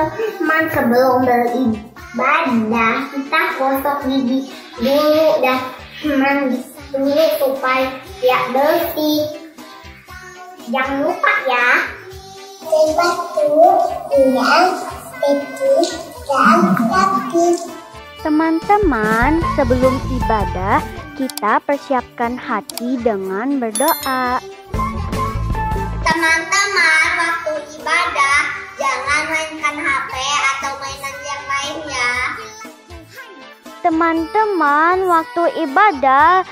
teman-teman, sebelum beribadah kita gosok gigi dulu dan mandi dulu supaya tidak bersih. Jangan lupa ya. Teman-teman, sebelum ibadah kita persiapkan hati dengan berdoa. Teman-teman, waktu ibadah jangan mainkan HP atau mainan yang lain ya. Teman-teman, waktu ibadah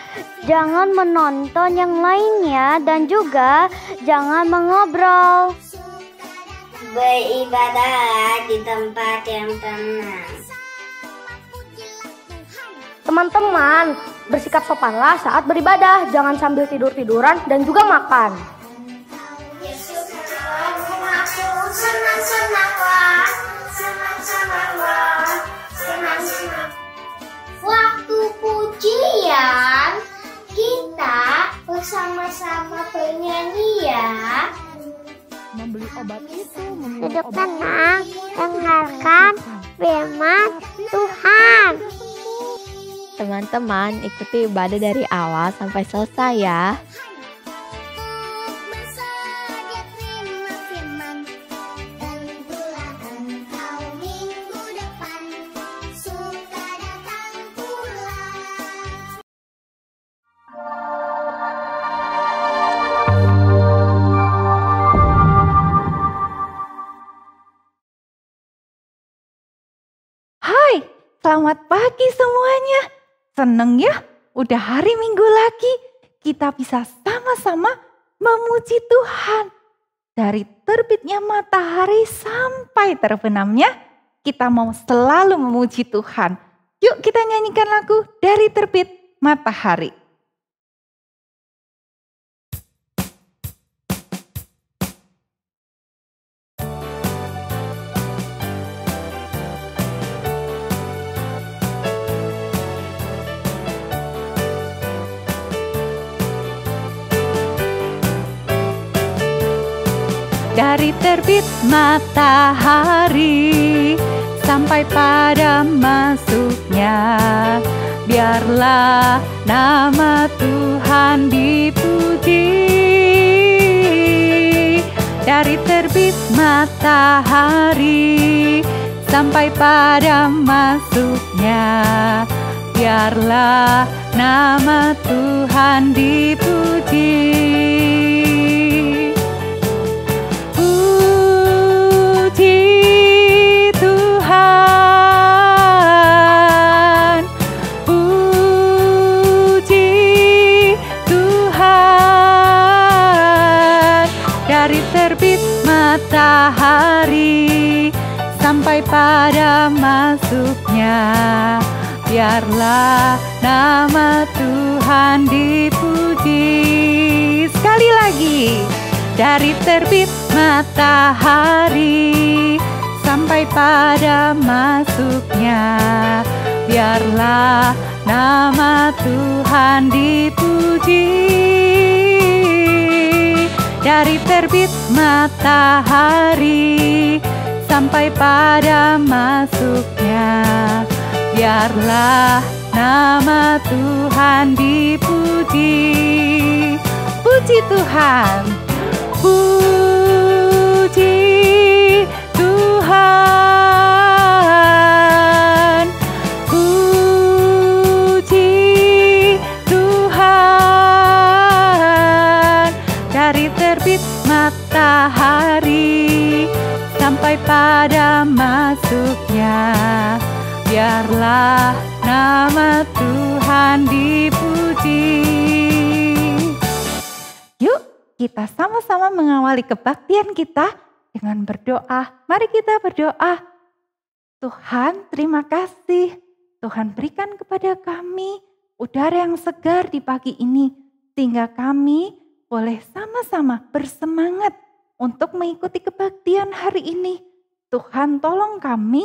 jangan menonton yang lainnya dan juga jangan mengobrol. Beribadahlah di tempat yang tenang. Teman-teman, bersikap sopanlah saat beribadah, jangan sambil tidur-tiduran dan juga makan. Waktu pujian kita bersama-sama bernyanyi ya. Membeli obat itu, Duduk tenang, dengarkan firman Tuhan. Teman-teman, ikuti ibadah dari awal sampai selesai ya. Hai, selamat pagi semuanya. Seneng ya, udah hari Minggu lagi. Kita bisa sama-sama memuji Tuhan. Dari terbitnya matahari sampai terbenamnya, kita mau selalu memuji Tuhan. Yuk kita nyanyikan lagu Dari Terbit Matahari. Dari terbit matahari sampai pada masuknya, biarlah nama Tuhan dipuji. Dari terbit matahari sampai pada masuknya, biarlah nama Tuhan dipuji. Matahari sampai pada masuknya, biarlah nama Tuhan dipuji. Sekali lagi, dari terbit matahari sampai pada masuknya, biarlah nama Tuhan dipuji. Dari terbit matahari sampai pada masuknya, biarlah nama Tuhan dipuji. Puji Tuhan, puji Tuhan, puji Tuhan. Dari terbit matahari sampai pada masuknya, biarlah nama Tuhan dipuji. Yuk kita sama-sama mengawali kebaktian kita dengan berdoa. Mari kita berdoa. Tuhan, terima kasih. Tuhan berikan kepada kami udara yang segar di pagi ini, sehingga kami boleh sama-sama bersemangat untuk mengikuti kebaktian hari ini. Tuhan tolong kami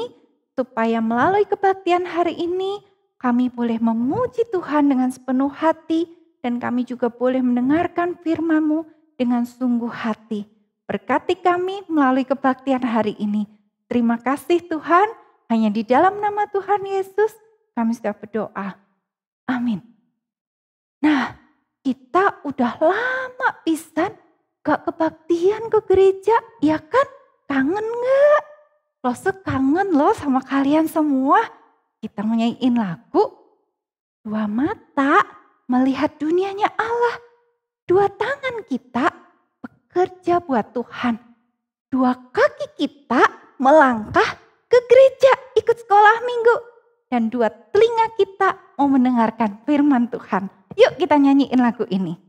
supaya melalui kebaktian hari ini kami boleh memuji Tuhan dengan sepenuh hati dan kami juga boleh mendengarkan firman-Mu dengan sungguh hati. Berkati kami melalui kebaktian hari ini. Terima kasih Tuhan, hanya di dalam nama Tuhan Yesus kami sudah berdoa. Amin. Nah, kita udah lama pisan gak kebaktian ke gereja, ya kan? Kangen gak? Lose kangen loh sama kalian semua. Kita mau nyanyiin lagu, dua mata melihat dunianya Allah. Dua tangan kita bekerja buat Tuhan. Dua kaki kita melangkah ke gereja, ikut sekolah minggu. Dan dua telinga kita mau mendengarkan firman Tuhan. Yuk kita nyanyiin lagu ini.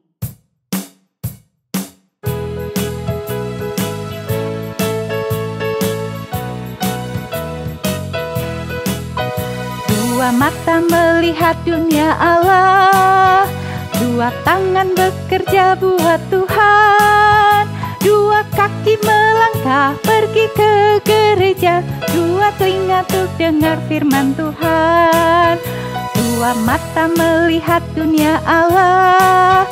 Dua mata melihat dunia Allah, dua tangan bekerja buat Tuhan, dua kaki melangkah pergi ke gereja, dua telinga untuk dengar firman Tuhan. Dua mata melihat dunia Allah,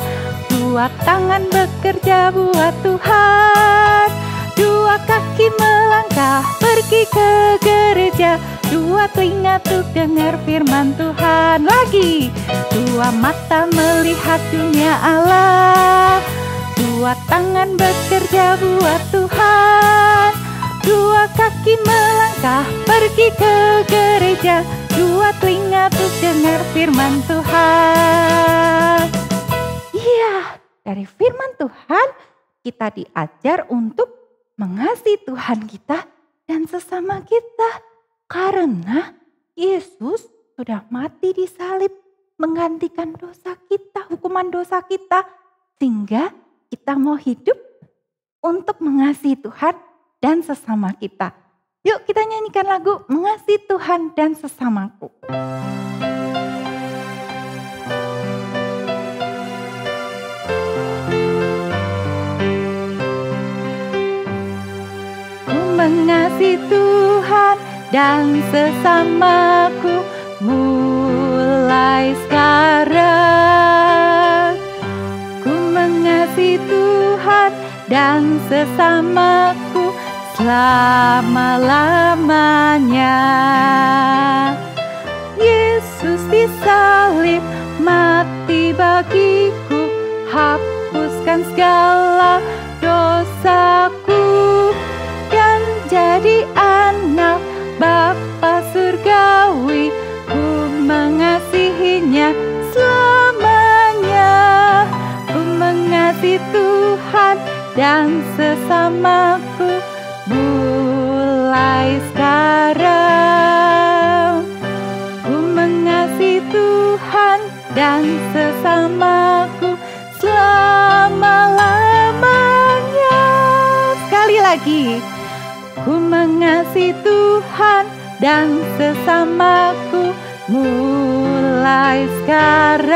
dua tangan bekerja buat Tuhan, dua kaki melangkah pergi ke gereja, dua telinga untuk dengar firman Tuhan. Lagi, dua mata melihat dunia Allah, dua tangan bekerja buat Tuhan, dua kaki melangkah pergi ke gereja, dua telinga untuk dengar firman Tuhan. Iya, dari firman Tuhan kita diajar untuk mengasihi Tuhan kita dan sesama kita. Karena Yesus sudah mati di salib menggantikan dosa kita, hukuman dosa kita. Sehingga kita mau hidup untuk mengasihi Tuhan dan sesama kita. Yuk kita nyanyikan lagu Mengasihi Tuhan dan Sesamaku. Ku mengasihi Tuhan dan sesamaku mulai sekarang. Ku mengasihi Tuhan dan sesamaku selama-lamanya. Yesus disalib mati bagiku, hapuskan segala dosaku, dan jadi anak Bapa surgawi. Ku mengasihinya selamanya. Ku mengasihi Tuhan dan sesamaku mulai sekarang. Ku mengasihi Tuhan dan sesamaku selama-lamanya. Sekali lagi. Ku mengasihi Tuhan dan sesamaku mulai sekarang.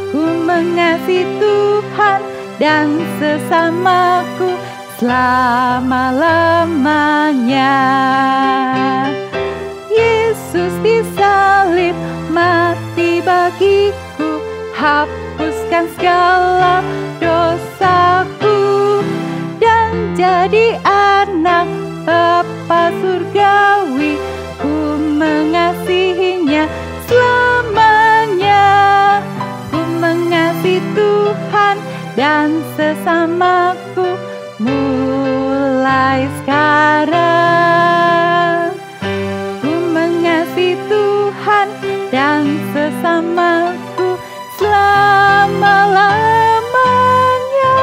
Ku mengasihi Tuhan dan sesamaku selama-lamanya. Yesus disalib mati bagiku, hapuskan segala dosaku, dan jadi anak Bapa surgawi. Ku mengasihinya selamanya. Ku mengasihi Tuhan dan sesamaku mulai sekarang. Ku mengasihi Tuhan dan sesamaku selama-lamanya.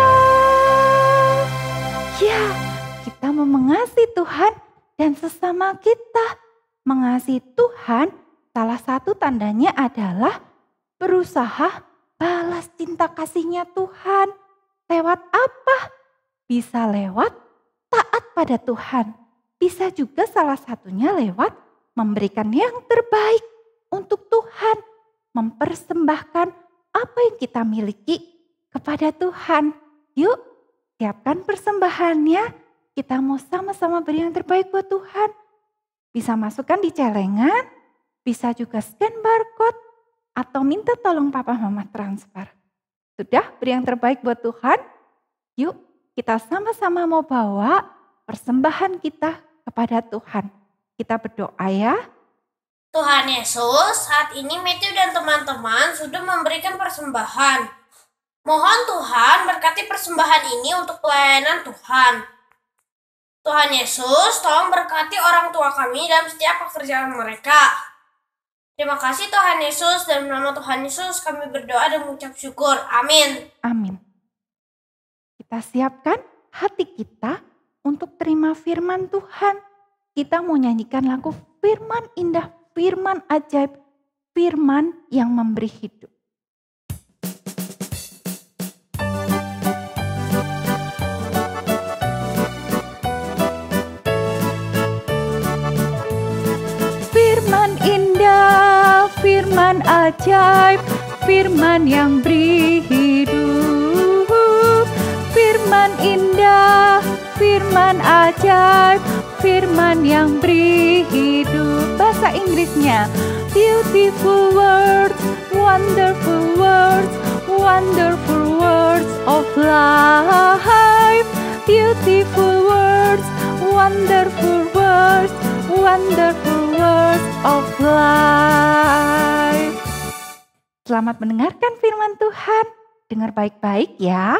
Ya, kita mau mengasihi Tuhan dan sesama kita. Mengasihi Tuhan, salah satu tandanya adalah berusaha balas cinta kasihnya Tuhan. Lewat apa? Bisa lewat taat pada Tuhan. Bisa juga salah satunya lewat memberikan yang terbaik untuk Tuhan. Mempersembahkan apa yang kita miliki kepada Tuhan. Yuk, siapkan persembahannya. Kita mau sama-sama beri yang terbaik buat Tuhan. Bisa masukkan di celengan, bisa juga scan barcode, atau minta tolong papa mama transfer. Sudah beri yang terbaik buat Tuhan? Yuk kita sama-sama mau bawa persembahan kita kepada Tuhan. Kita berdoa ya. Tuhan Yesus, saat ini Matthew dan teman-teman sudah memberikan persembahan. Mohon Tuhan berkati persembahan ini untuk pelayanan Tuhan. Tuhan Yesus, tolong berkati orang tua kami dalam setiap pekerjaan mereka. Terima kasih Tuhan Yesus, dalam nama Tuhan Yesus kami berdoa dan mengucap syukur. Amin. Amin. Kita siapkan hati kita untuk terima firman Tuhan. Kita mau nyanyikan lagu firman indah, firman ajaib, firman yang memberi hidup. Firman indah, firman ajaib, firman yang beri hidup. Firman indah, firman ajaib, firman yang beri hidup. Bahasa Inggrisnya, beautiful words, wonderful words, wonderful words of life. Beautiful words, wonderful words, wonderful words of life. Selamat mendengarkan firman Tuhan. Dengar baik-baik ya.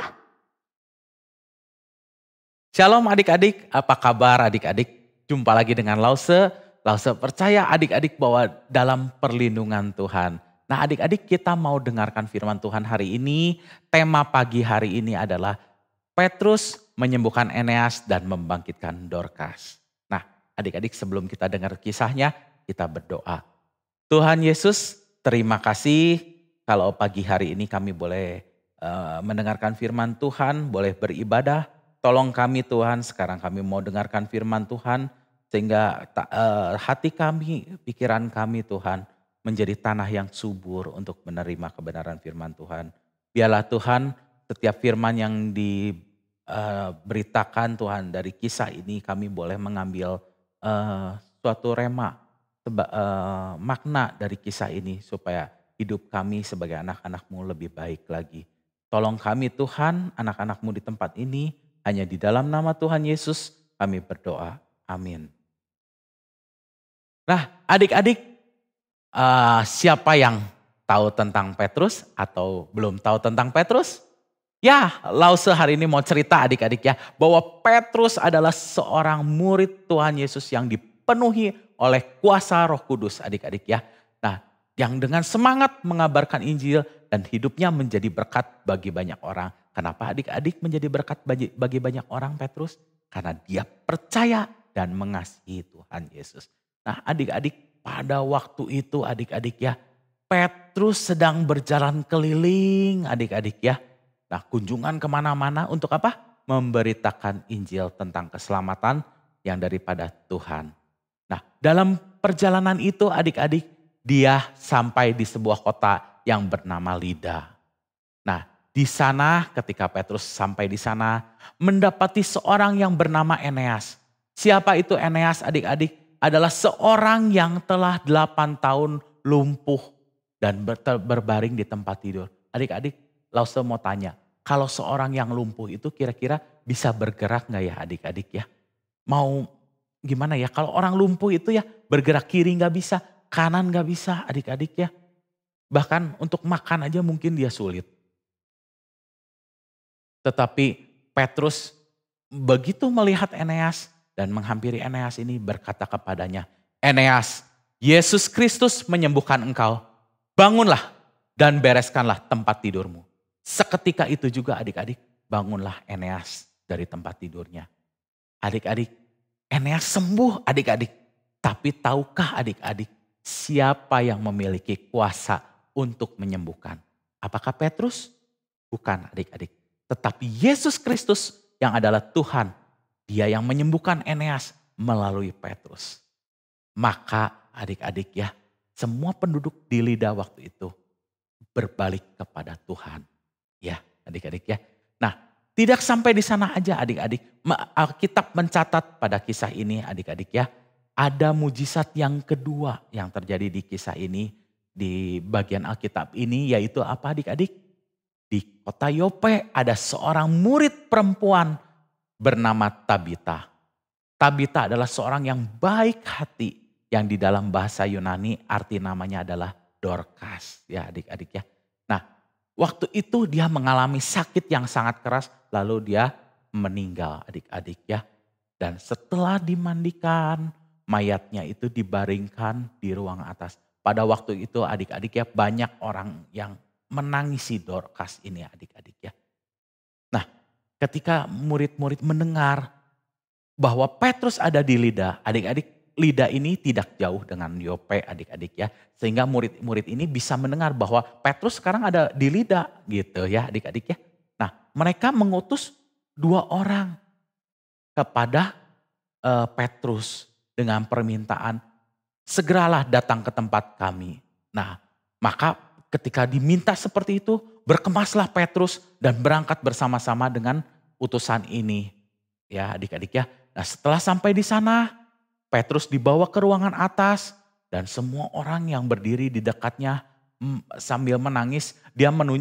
Shalom adik-adik, apa kabar adik-adik? Jumpa lagi dengan Lause. Lause percaya adik-adik bahwa dalam perlindungan Tuhan. Nah adik-adik, kita mau dengarkan firman Tuhan hari ini. Tema pagi hari ini adalah Petrus menyembuhkan Eneas dan membangkitkan Dorcas. Nah adik-adik, sebelum kita dengar kisahnya, kita berdoa. Tuhan Yesus, terima kasih kalau pagi hari ini kami boleh mendengarkan firman Tuhan, boleh beribadah. Tolong kami Tuhan, sekarang kami mau dengarkan firman Tuhan, sehingga hati kami, pikiran kami Tuhan, menjadi tanah yang subur untuk menerima kebenaran firman Tuhan. Biarlah Tuhan, setiap firman yang diberitakan Tuhan dari kisah ini, kami boleh mengambil suatu rema, makna dari kisah ini, supaya hidup kami sebagai anak-anak-Mu lebih baik lagi. Tolong kami Tuhan, anak-anak-Mu di tempat ini, hanya di dalam nama Tuhan Yesus kami berdoa. Amin. Nah adik-adik, siapa yang tahu tentang Petrus atau belum tahu tentang Petrus? Ya, Lause hari ini mau cerita adik-adik ya, bahwa Petrus adalah seorang murid Tuhan Yesus yang dipenuhi oleh kuasa Roh Kudus adik-adik ya. Nah, yang dengan semangat mengabarkan Injil dan hidupnya menjadi berkat bagi banyak orang. Kenapa adik-adik menjadi berkat bagi banyak orang Petrus? Karena dia percaya dan mengasihi Tuhan Yesus. Nah adik-adik, pada waktu itu adik-adik ya, Petrus sedang berjalan keliling adik-adik ya. Nah kunjungan kemana-mana untuk apa? Memberitakan Injil tentang keselamatan yang daripada Tuhan. Nah dalam perjalanan itu adik-adik, dia sampai di sebuah kota yang bernama Lida. Nah di sana ketika Petrus sampai di sana mendapati seorang yang bernama Eneas. Siapa itu Eneas adik-adik? Adalah seorang yang telah 8 tahun lumpuh dan berbaring di tempat tidur. Adik-adik, Lause mau tanya, kalau seorang yang lumpuh itu kira-kira bisa bergerak gak ya adik-adik ya? Mau gimana ya, kalau orang lumpuh itu ya bergerak kiri gak bisa, kanan gak bisa adik-adik ya. Bahkan untuk makan aja mungkin dia sulit. Tetapi Petrus begitu melihat Eneas dan menghampiri Eneas ini berkata kepadanya, Eneas, Yesus Kristus menyembuhkan engkau. Bangunlah dan bereskanlah tempat tidurmu. Seketika itu juga adik-adik, bangunlah Eneas dari tempat tidurnya. Adik-adik, Eneas sembuh adik-adik. Tapi tahukah adik-adik siapa yang memiliki kuasa untuk menyembuhkan? Apakah Petrus? Bukan adik-adik. Tetapi Yesus Kristus yang adalah Tuhan, dia yang menyembuhkan Eneas melalui Petrus. Maka adik-adik ya, semua penduduk di Lida waktu itu berbalik kepada Tuhan. Ya adik-adik ya. Nah tidak sampai di sana aja adik-adik. Alkitab mencatat pada kisah ini adik-adik ya. Ada mujizat yang kedua yang terjadi di kisah ini. Di bagian Alkitab ini yaitu apa adik-adik? Di kota Yope ada seorang murid perempuan bernama Tabita. Tabita adalah seorang yang baik hati, yang di dalam bahasa Yunani arti namanya adalah Dorcas, ya adik-adik ya. Nah, waktu itu dia mengalami sakit yang sangat keras, lalu dia meninggal adik-adik ya. Dan setelah dimandikan, mayatnya itu dibaringkan di ruang atas. Pada waktu itu adik-adik ya, banyak orang yang menangisi Dorcas ini adik-adik ya. Nah, ketika murid-murid mendengar bahwa Petrus ada di Lida, adik-adik, Lida ini tidak jauh dengan Yope adik-adik ya. Sehingga murid-murid ini bisa mendengar bahwa Petrus sekarang ada di Lida gitu ya adik-adik ya. Nah, mereka mengutus 2 orang kepada Petrus dengan permintaan, segeralah datang ke tempat kami. Nah, maka ketika diminta seperti itu, berkemaslah Petrus dan berangkat bersama-sama dengan utusan ini. Ya adik-adik ya. Nah, setelah sampai di sana, Petrus dibawa ke ruangan atas dan semua orang yang berdiri di dekatnya sambil menangis,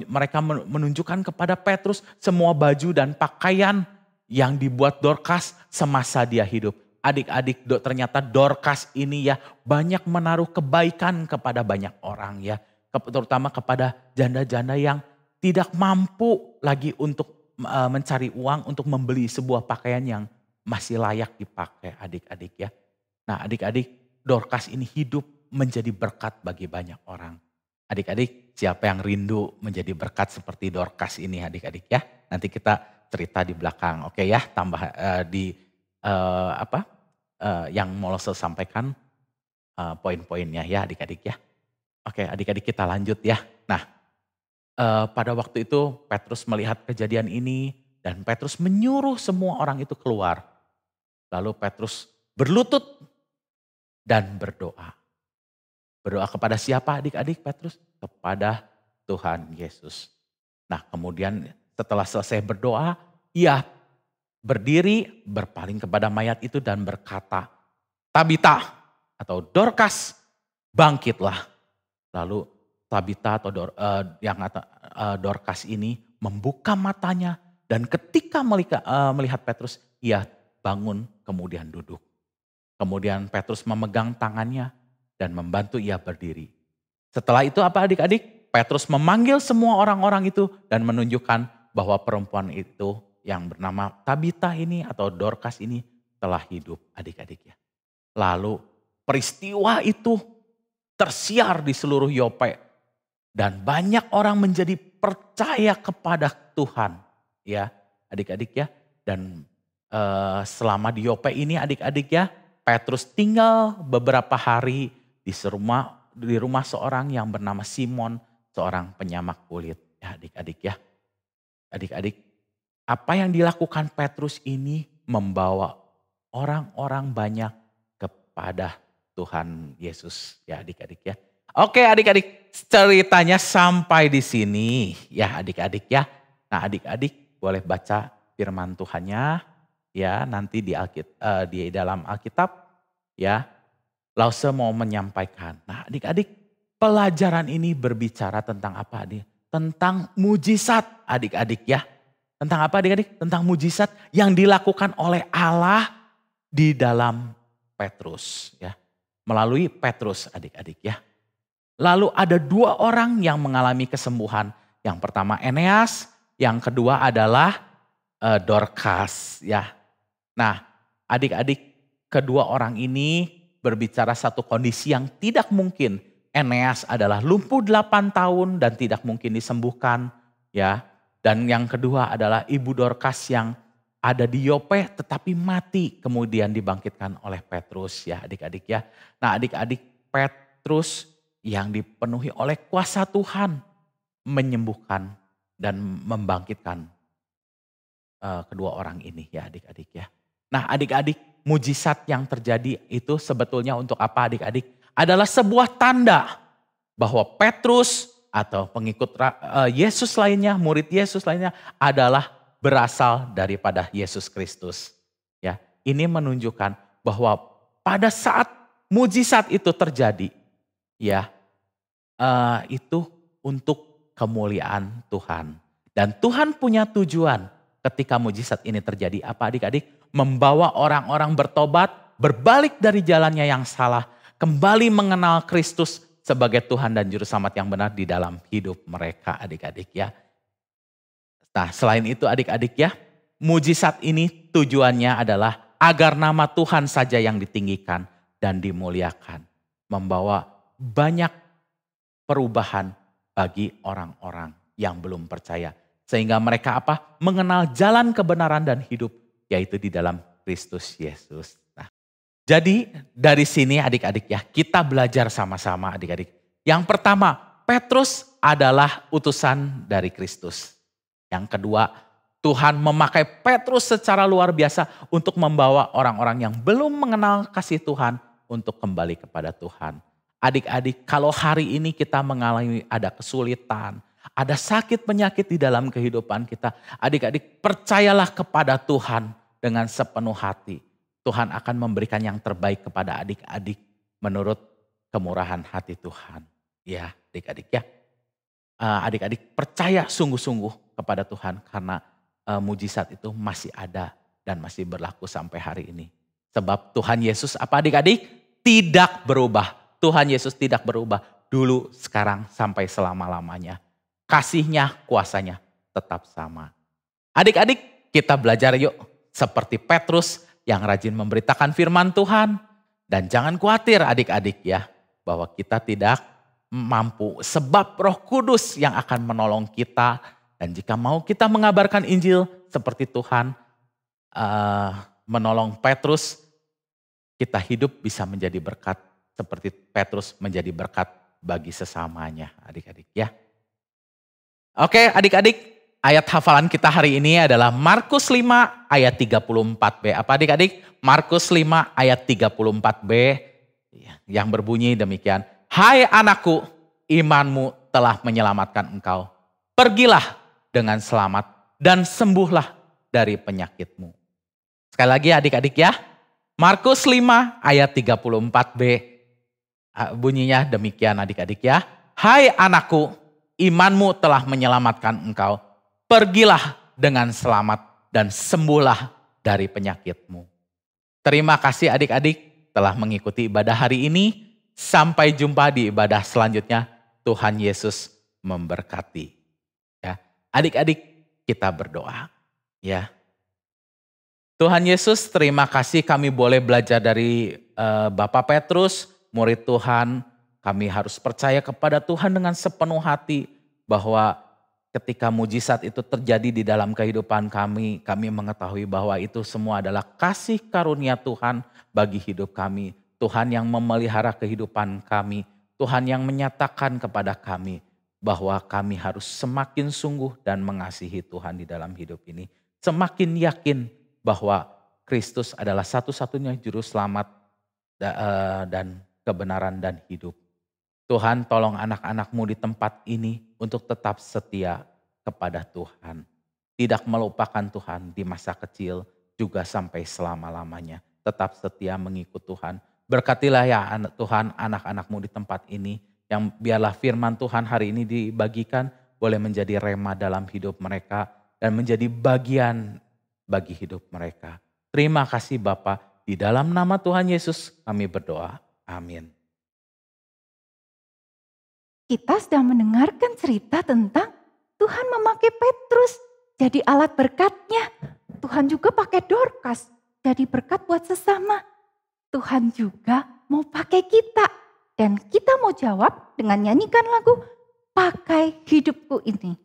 mereka menunjukkan kepada Petrus semua baju dan pakaian yang dibuat Dorcas semasa dia hidup. Adik-adik, ternyata Dorcas ini ya banyak menaruh kebaikan kepada banyak orang ya. Terutama kepada janda-janda yang tidak mampu lagi untuk mencari uang untuk membeli sebuah pakaian yang masih layak dipakai adik-adik ya. Nah adik-adik, Dorcas ini hidup menjadi berkat bagi banyak orang. Adik-adik, siapa yang rindu menjadi berkat seperti Dorcas ini adik-adik ya. Nanti kita cerita di belakang, oke ya, tambah yang mau saya sampaikan poin-poinnya ya adik-adik ya. Oke adik-adik kita lanjut ya. Nah pada waktu itu Petrus melihat kejadian ini dan Petrus menyuruh semua orang itu keluar. Lalu Petrus berlutut dan berdoa. Berdoa kepada siapa adik-adik Petrus? Kepada Tuhan Yesus. Nah kemudian setelah selesai berdoa, ia berdiri berpaling kepada mayat itu dan berkata, Tabita atau Dorcas bangkitlah. Lalu Tabita atau Dorcas ini membuka matanya dan ketika melihat Petrus, ia bangun kemudian duduk. Kemudian Petrus memegang tangannya dan membantu ia berdiri. Setelah itu apa adik-adik? Petrus memanggil semua orang-orang itu dan menunjukkan bahwa perempuan itu yang bernama Tabita ini atau Dorcas ini telah hidup adik-adik ya. Lalu peristiwa itu tersiar di seluruh Yope dan banyak orang menjadi percaya kepada Tuhan ya adik-adik ya. Dan selama di Yope ini adik-adik ya, Petrus tinggal beberapa hari di rumah seorang yang bernama Simon, seorang penyamak kulit ya adik-adik ya. Adik-adik, apa yang dilakukan Petrus ini membawa orang-orang banyak kepada Tuhan Yesus ya adik-adik ya. Oke adik-adik, ceritanya sampai di sini ya adik-adik ya. Nah adik-adik boleh baca firman Tuhannya ya nanti di dalam Alkitab ya. Lause mau menyampaikan. Nah adik-adik, pelajaran ini berbicara tentang apa adik? Tentang mujizat adik-adik ya. Tentang apa adik-adik? Tentang mujizat yang dilakukan oleh Allah di dalam Petrus ya. Melalui Petrus adik-adik ya. Lalu ada 2 orang yang mengalami kesembuhan. Yang pertama Eneas, yang kedua adalah Dorcas ya. Nah adik-adik, kedua orang ini berbicara satu kondisi yang tidak mungkin. Eneas adalah lumpuh 8 tahun dan tidak mungkin disembuhkan ya. Dan yang kedua adalah ibu Dorcas yang ada di Yope tetapi mati kemudian dibangkitkan oleh Petrus ya adik-adik ya. Nah adik-adik, Petrus yang dipenuhi oleh kuasa Tuhan menyembuhkan dan membangkitkan kedua orang ini ya adik-adik ya. Nah adik-adik, mujizat yang terjadi itu sebetulnya untuk apa adik-adik? Adalah sebuah tanda bahwa Petrus atau pengikut Yesus lainnya, murid Yesus lainnya adalah berasal daripada Yesus Kristus. Ya, ini menunjukkan bahwa pada saat mujizat itu terjadi, ya, itu untuk kemuliaan Tuhan. Dan Tuhan punya tujuan ketika mujizat ini terjadi apa adik-adik? Membawa orang-orang bertobat, berbalik dari jalannya yang salah, kembali mengenal Kristus sebagai Tuhan dan Juru Selamat yang benar di dalam hidup mereka adik-adik ya. Nah selain itu adik-adik ya, mujizat ini tujuannya adalah agar nama Tuhan saja yang ditinggikan dan dimuliakan. Membawa banyak perubahan bagi orang-orang yang belum percaya. Sehingga mereka apa? Mengenal jalan kebenaran dan hidup, yaitu di dalam Kristus Yesus. Nah, jadi dari sini adik-adik ya, kita belajar sama-sama adik-adik. Yang pertama, Petrus adalah utusan dari Kristus. Yang kedua, Tuhan memakai Petrus secara luar biasa untuk membawa orang-orang yang belum mengenal kasih Tuhan untuk kembali kepada Tuhan. Adik-adik, kalau hari ini kita mengalami ada kesulitan, ada sakit penyakit di dalam kehidupan kita, adik-adik percayalah kepada Tuhan dengan sepenuh hati. Tuhan akan memberikan yang terbaik kepada adik-adik menurut kemurahan hati Tuhan. Ya adik-adik ya. Adik-adik percaya sungguh-sungguh kepada Tuhan karena mujizat itu masih ada dan masih berlaku sampai hari ini. Sebab Tuhan Yesus apa adik-adik? Tidak berubah. Tuhan Yesus tidak berubah dulu, sekarang, sampai selama-lamanya. Kasihnya, kuasanya tetap sama. Adik-adik kita belajar yuk seperti Petrus yang rajin memberitakan firman Tuhan. Dan jangan khawatir adik-adik ya bahwa kita tidak mampu. Sebab Roh Kudus yang akan menolong kita. Dan jika mau kita mengabarkan Injil seperti Tuhan menolong Petrus, kita hidup bisa menjadi berkat seperti Petrus menjadi berkat bagi sesamanya adik-adik ya. Oke adik-adik, ayat hafalan kita hari ini adalah Markus 5 ayat 34b. Apa adik-adik? Markus 5 ayat 34b yang berbunyi demikian. Hai anakku, imanmu telah menyelamatkan engkau. Pergilah dengan selamat dan sembuhlah dari penyakitmu. Sekali lagi adik-adik ya. Markus 5 ayat 34b. Bunyinya demikian adik-adik ya. Hai anakku, imanmu telah menyelamatkan engkau. Pergilah dengan selamat dan sembuhlah dari penyakitmu. Terima kasih adik-adik telah mengikuti ibadah hari ini. Sampai jumpa di ibadah selanjutnya. Tuhan Yesus memberkati. Ya, adik-adik kita berdoa. Ya. Tuhan Yesus, terima kasih kami boleh belajar dari Bapak Petrus, murid Tuhan. Kami harus percaya kepada Tuhan dengan sepenuh hati bahwa ketika mujizat itu terjadi di dalam kehidupan kami mengetahui bahwa itu semua adalah kasih karunia Tuhan bagi hidup kami. Tuhan yang memelihara kehidupan kami, Tuhan yang menyatakan kepada kami bahwa kami harus semakin sungguh dan mengasihi Tuhan di dalam hidup ini. Semakin yakin bahwa Kristus adalah satu-satunya juru selamat dan kebenaran dan hidup. Tuhan tolong anak-anak-Mu di tempat ini untuk tetap setia kepada Tuhan. Tidak melupakan Tuhan di masa kecil juga sampai selama-lamanya. Tetap setia mengikut Tuhan. Berkatilah ya Tuhan anak-anak-Mu di tempat ini. Yang biarlah firman Tuhan hari ini dibagikan boleh menjadi rema dalam hidup mereka. Dan menjadi bagian bagi hidup mereka. Terima kasih Bapa. Di dalam nama Tuhan Yesus kami berdoa. Amin. Kita sedang mendengarkan cerita tentang Tuhan memakai Petrus jadi alat berkatnya. Tuhan juga pakai Dorcas jadi berkat buat sesama. Tuhan juga mau pakai kita. Dan kita mau jawab dengan nyanyikan lagu Pakai Hidupku Ini.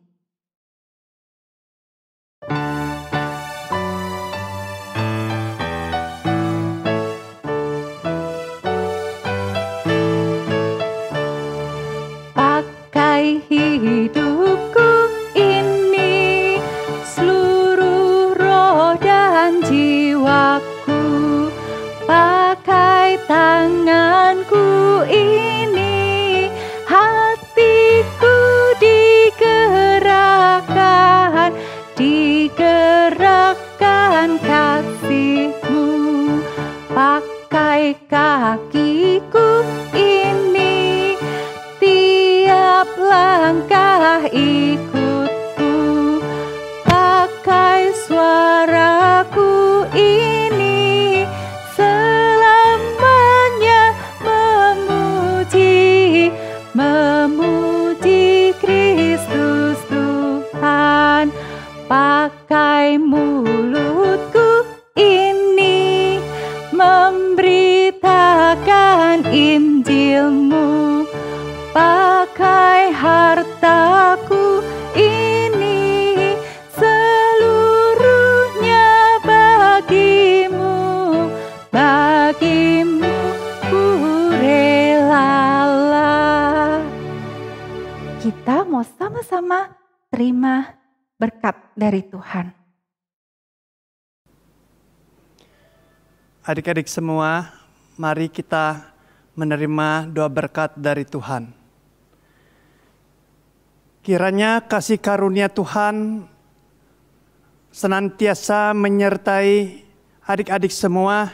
Pakai hidupku ini, seluruh roh dan jiwaku. Pakai tanganku ini, hatiku digerakkan kasih-Mu. Pakai kakiku ini, langkah ikutku, pakai suara pakai hartaku ini seluruhnya bagimu, bagimu ku relalah. Kita mau sama-sama terima berkat dari Tuhan. Adik-adik semua, mari kita menerima doa berkat dari Tuhan. Kiranya kasih karunia Tuhan senantiasa menyertai adik-adik semua.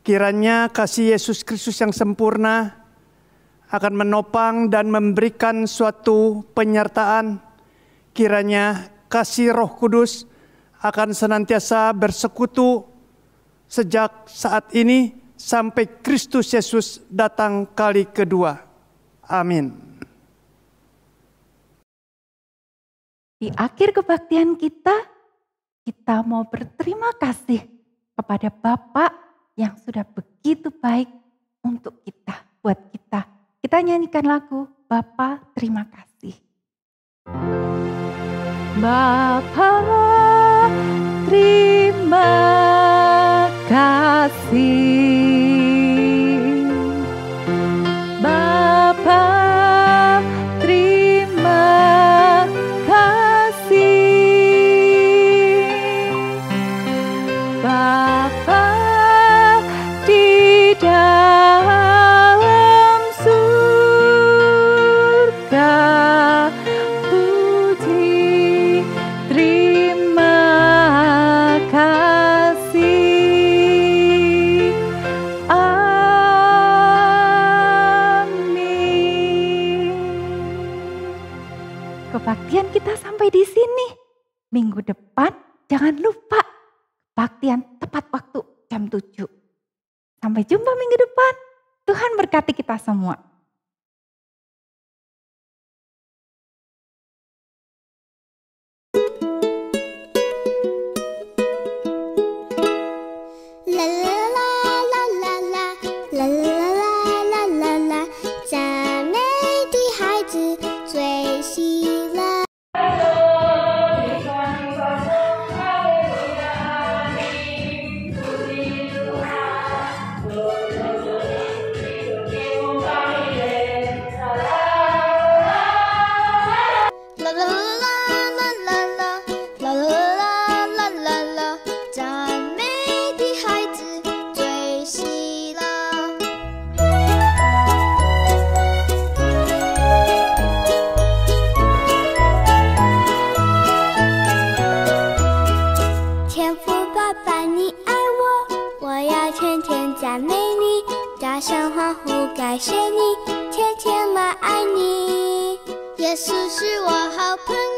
Kiranya kasih Yesus Kristus yang sempurna akan menopang dan memberikan suatu penyertaan. Kiranya kasih Roh Kudus akan senantiasa bersekutu sejak saat ini sampai Kristus Yesus datang kali kedua. Amin. Di akhir kebaktian kita mau berterima kasih kepada Bapa yang sudah begitu baik untuk kita, buat kita. Kita nyanyikan lagu Bapa terima kasih. Bapa terima kasih, Bapa terima kasih, Bapa di dalam surga, puji terima kasih. Kebaktian kita sampai di sini. Minggu depan jangan lupa kebaktian tepat waktu jam 7. Sampai jumpa minggu depan. Tuhan berkati kita semua. La la la la la la la la la la la，赞美的孩子最喜乐。啦啦啦啦啦啦啦啦啦啦啦，赞美的孩子最喜乐。天父爸爸，你爱我，我要天天赞美你，大声欢呼感谢你，天天来爱你。耶稣是我好朋友。